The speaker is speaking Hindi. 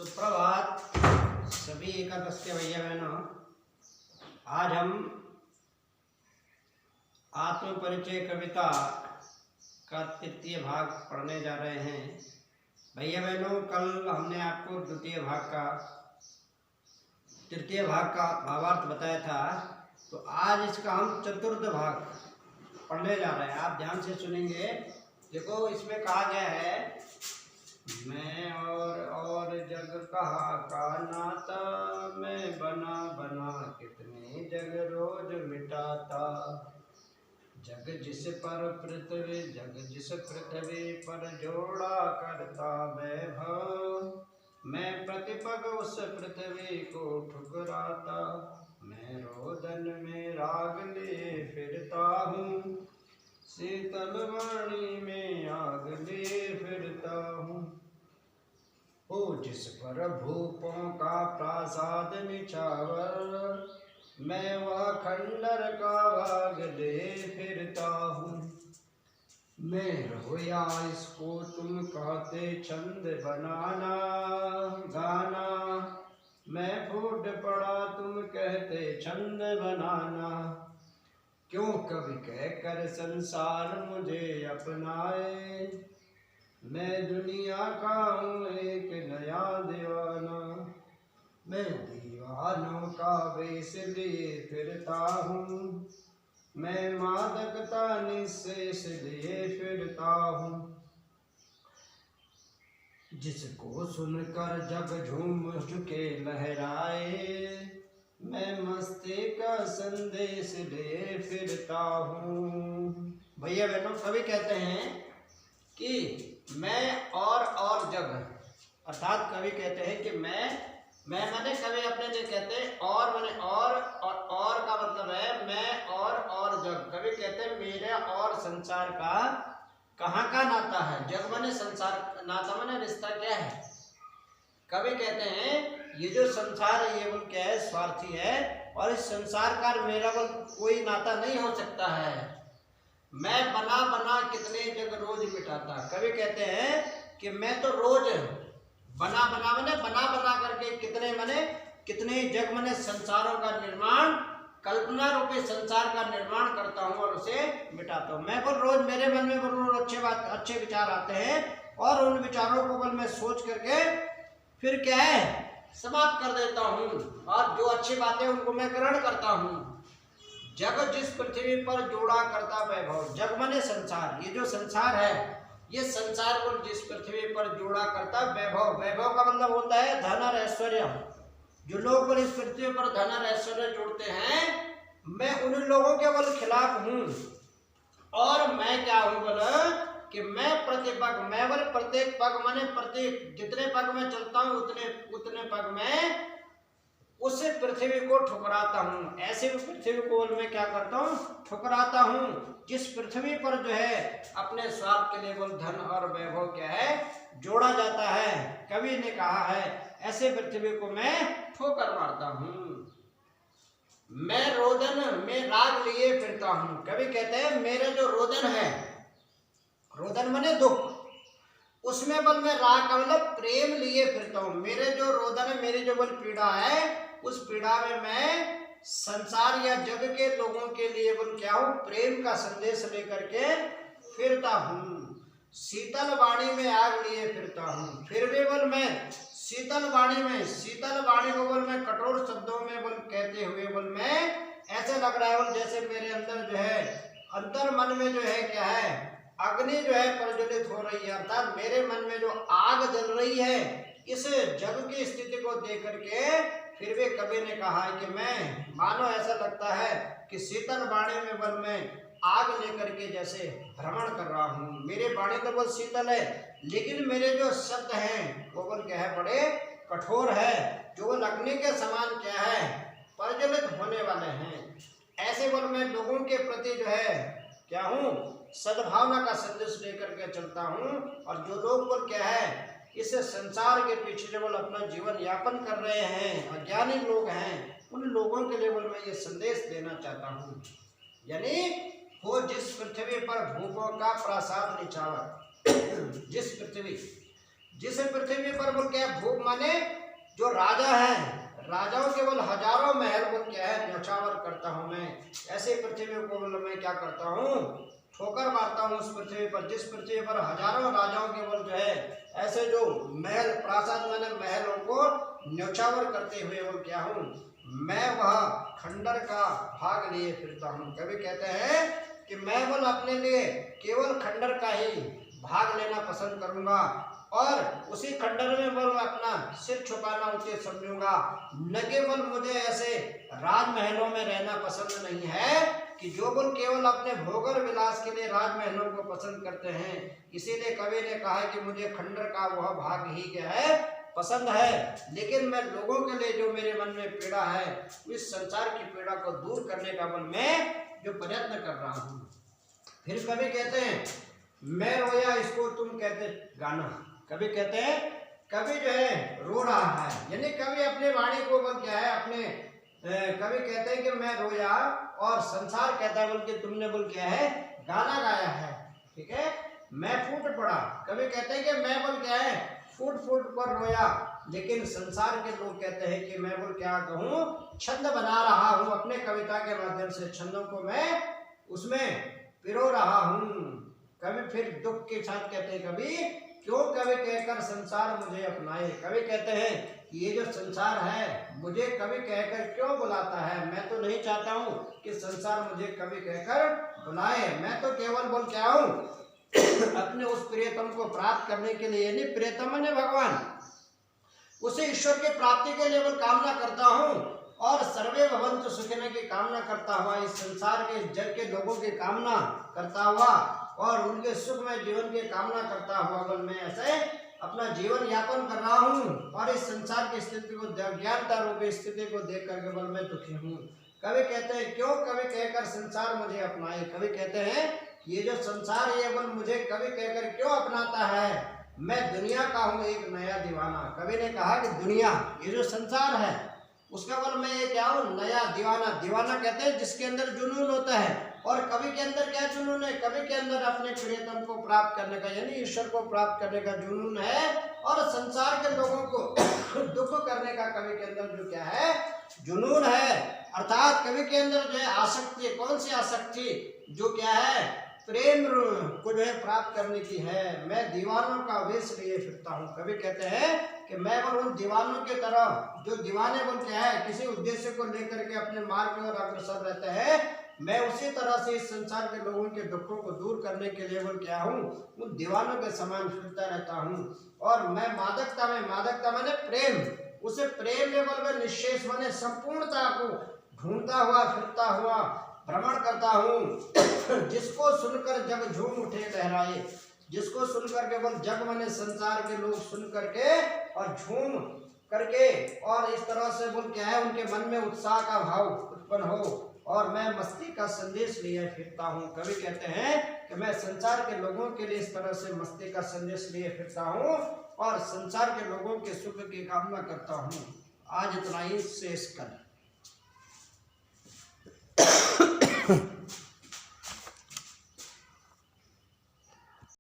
सुप्रभात सभी एकादश के भैया बहनों। आज हम आत्म परिचय कविता का तृतीय भाग पढ़ने जा रहे हैं। भैया बहनों, कल हमने आपको तृतीय भाग का भावार्थ बताया था, तो आज इसका हम चतुर्थ भाग पढ़ने जा रहे हैं। आप ध्यान से सुनेंगे। देखो, इसमें कहा गया है, मैं और जग कहा का नाता, मैं बना बना कितने जग रोज मिटाता। जग जिस पृथ्वी पर जोड़ा करता वैभव, मैं प्रतिपग उस पृथ्वी को ठुकराता। मैं रोदन में राग लिए फिरता हूँ, शीतल वाणी में आग लिए फिरता हूँ। ओ जिस पर भूपों का प्रासाद निछावर, मैं वह खंडर का भाग ले फिरता हूँ। मैं रोया इसको तुम कहते छंद बनाना गाना, मैं फूट पड़ा तुम कहते छंद बनाना। क्यों कवि कहकर संसार मुझे अपनाए, मैं दुनिया का हूँ एक नया दीवाना। मैं दीवानों का वेश लिए फिरता हूँ, मैं मादकता निःशेष लिए फिरता हूँ। जिसको सुनकर जग झूम झुके लहराए, मैं मस्ती का संदेश ले फिरता हूँ। भैया बहनों, कवि कहते हैं कि मैं और जग, अर्थात कवि कहते हैं कि मैं माने कवि अपने लिए कहते हैं, और माने और का मतलब है मैं और जग। कवि कहते हैं मेरे और संसार का कहाँ का नाता है। जग माने संसार, नाता माने रिश्ता क्या है। कवि कहते हैं ये जो संसार है ये बोल क्या है, स्वार्थी है, और इस संसार का मेरा बोल कोई नाता नहीं हो सकता है। मैं बना बना कितने जग रोज मिटाता। कवि कहते हैं कि मैं तो रोज बना बना करके कितने जग मने संसारों का निर्माण, कल्पना रूपी संसार का निर्माण करता हूँ और उसे मिटाता हूँ। मैं बोल रोज मेरे मन में बोल अच्छे विचार आते हैं, और उन विचारों को बोल मैं सोच करके फिर क्या है समाप्त कर देता हूँ, और जो अच्छी बातें उनको मैं ग्रहण करता हूँ। जग जिस पृथ्वी पर जोड़ा करता वैभव, जग मने संसार, ये जो संसार है ये संसार को जिस पृथ्वी पर जोड़ा करता वैभव। वैभव का मतलब होता है धन और ऐश्वर्य। जो लोग इस पृथ्वी पर धन और ऐश्वर्य जोड़ते हैं, मैं उन लोगों के बल खिलाफ हूँ। और मैं क्या हूँ बोला कि मैं प्रतिपग, मैं बोले प्रत्येक पग माने प्रत्येक जितने पग में चलता हूँ उतने पग में उस पृथ्वी को ठुकराता हूँ। ऐसे पृथ्वी को मैं क्या करता हूँ, ठुकराता हूँ। जिस पृथ्वी पर जो है अपने स्वार्थ के लिए बोल धन और वैभव क्या है जोड़ा जाता है, कवि ने कहा है ऐसे पृथ्वी को मैं ठोकर मारता हूँ। मैं रोदन में राग लिए फिरता हूँ। कवि कहते हैं मेरे जो रोदन है, रोदन माने दुख, उसमें बल मैं राग का मतलब प्रेम लिए फिरता हूँ। मेरे जो रोदन है, मेरी जो बल पीड़ा है, उस पीड़ा में मैं संसार या जग के लोगों के लिए बल क्या हूँ, प्रेम का संदेश लेकर के फिरता हूँ। शीतल वाणी में आग लिए फिरता हूँ। फिर भी बल मैं शीतल वाणी को बल मैं कठोर शब्दों में बल कहते हुए बल मैं ऐसे लग रहा है बल जैसे मेरे अंदर जो है अंतर मन में जो है क्या है अग्नि जो है प्रज्वलित हो रही है, अर्थात मेरे मन में जो आग जल रही है। इस जग की स्थिति को देख करके फिर भी कवि ने कहा है कि मैं मानो ऐसा लगता है कि शीतल वाणी में बल मैं आग लेकर के जैसे भ्रमण कर रहा हूँ। मेरे वाणी तो बल शीतल है, लेकिन मेरे जो शब्द हैं वो बल क्या है बड़े कठोर है, जो बल अग्नि के समान क्या है प्रज्वलित होने वाले हैं। ऐसे बल मैं लोगों के प्रति जो है क्या हूँ सद्भावना का संदेश लेकर के चलता हूँ। और जो लोग बोल क्या है इस संसार के पीछे जो बोल अपना जीवन यापन कर रहे हैं, अज्ञानी लोग हैं, उन लोगों के लिए बोल मैं ये संदेश देना चाहता हूँ। यानी वो जिस पृथ्वी पर भूपों का प्रासाद निछावर, जिस पृथ्वी जिस पृथ्वी पर बोल क्या है भोग माने जो राजा है, राजाओं के बोल हजारों महल बोल क्या है न्यौछावर करता हूँ मैं, ऐसे पृथ्वी को बोल मैं क्या करता हूँ ठोकर मारता हूँ उस पृथ्वी पर, जिस पृथ्वी पर हजारों राजाओं के बोल जो है ऐसे जो महल प्रासाद मैंने महलों को न्यौछावर करते हुए बोल क्या हूँ मैं वह खंडर का भाग लिए फिरता हूँ। कभी कहते हैं कि मैं बोल अपने लिए केवल खंडर का ही भाग लेना पसंद करूंगा और उसी खंडर में बोल अपना सिर छुपाना उचित समझूंगा, न केवल मुझे ऐसे राजमहलों में रहना पसंद नहीं है कि जो बोल केवल अपने भोग और विलास के लिए राजमहलों को पसंद करते हैं। इसीलिए कवि ने कहा कि मुझे खंडर का वह भाग ही क्या है पसंद है, लेकिन मैं लोगों के लिए जो मेरे मन में पीड़ा है इस संसार की पीड़ा को दूर करने का बल मैं जो प्रयत्न कर रहा हूँ। फिर कभी कहते हैं मैं रोया इसको तुम कहते गाना, कभी कहते हैं कभी जो है रो रहा है, यानी कभी अपने वाणी को बोल क्या है अपने कभी कहते हैं कि मैं रोया और संसार कहता है बोल के तुमने बोल क्या है गाना गाया है, ठीक है, मैं फूट पड़ा। कभी कहते हैं कि मैं बोल क्या है फूट फूट पर रोया, लेकिन संसार के लोग कहते हैं कि मैं बोल क्या कहूँ छंद बना रहा हूँ, अपने कविता के माध्यम से छंदों को मैं उसमें पिरो रहा हूँ। कभी फिर दुख के साथ कहते हैं कभी क्यों कभी कहकर संसार मुझे अपनाए, कभी कहते हैं कि ये जो संसार है मुझे कभी कहकर क्यों बुलाता है, मैं तो नहीं चाहता हूँ कि संसार मुझे कभी कहकर बुलाए, मैं तो केवल बोल क्या हूँ अपने उस प्रियतम को प्राप्त करने के लिए, यानी प्रियतम ने भगवान उसे ईश्वर के प्राप्ति के लिए बोल कामना करता हूँ और सर्वे भवन्तु सुखिनः की कामना करता हुआ इस संसार के जग के लोगों की कामना करता हुआ और उनके सुखमय जीवन की कामना करता हुआ बल मैं ऐसे अपना जीवन यापन कर रहा हूँ और इस संसार की स्थिति को ज्ञानता रूपी स्थिति को देख करके बल मैं दुखी हूँ। कभी कहते हैं क्यों कभी कहकर संसार मुझे अपनाए, कभी कहते हैं ये जो संसार है बल मुझे कभी कहकर क्यों अपनाता है, मैं दुनिया का हूँ एक नया दीवाना। कवि ने कहा कि दुनिया ये जो संसार है उसका बल मैं ये क्या हूँ नया दीवाना। दीवाना कहते हैं जिसके अंदर जुनून होता है, और कवि के अंदर क्या जुनून है, कवि के अंदर अपने प्रियतम को प्राप्त करने का यानी ईश्वर को प्राप्त करने का जुनून है, और संसार के लोगों को दुख करने का कवि के अंदर जो क्या है जुनून है। अर्थात कवि के अंदर जो है आसक्ति, कौन सी आसक्ति, जो क्या है प्रेम को जो है प्राप्त करने की है। मैं दीवानों का वेश लिए फिरता हूँ। कभी कहते हैं कि मैं बोल उन दीवानों के तरह जो दीवाने बोल क्या है किसी उद्देश्य को लेकर के अपने मार्ग में और अग्रसर रहते हैं, मैं उसी तरह से इस संसार के लोगों के दुखों को दूर करने के लिए बोल क्या हूँ उन दीवानों के समान फिरता रहता हूँ। और मैं मादकता में, मादकता माने प्रेम, उसे प्रेम में बोल मैं निश्चेष माने संपूर्णता को ढूंढता हुआ फिरता हुआ भ्रमण करता हूँ। जिसको सुनकर जग झूम उठे लहराए, जिसको सुन करके बोल जग माने संसार के लोग सुन करके और झूम करके और इस तरह से बोल क्या है उनके मन में उत्साह का भाव उत्पन्न हो और मैं मस्ती का संदेश लिए फिरता हूँ। कभी कहते हैं कि मैं संसार के लोगों के लिए इस तरह से मस्ती का संदेश लिए फिरता हूँ और संसार के लोगों के सुख की कामना करता हूँ। आज इतना ही शेष कर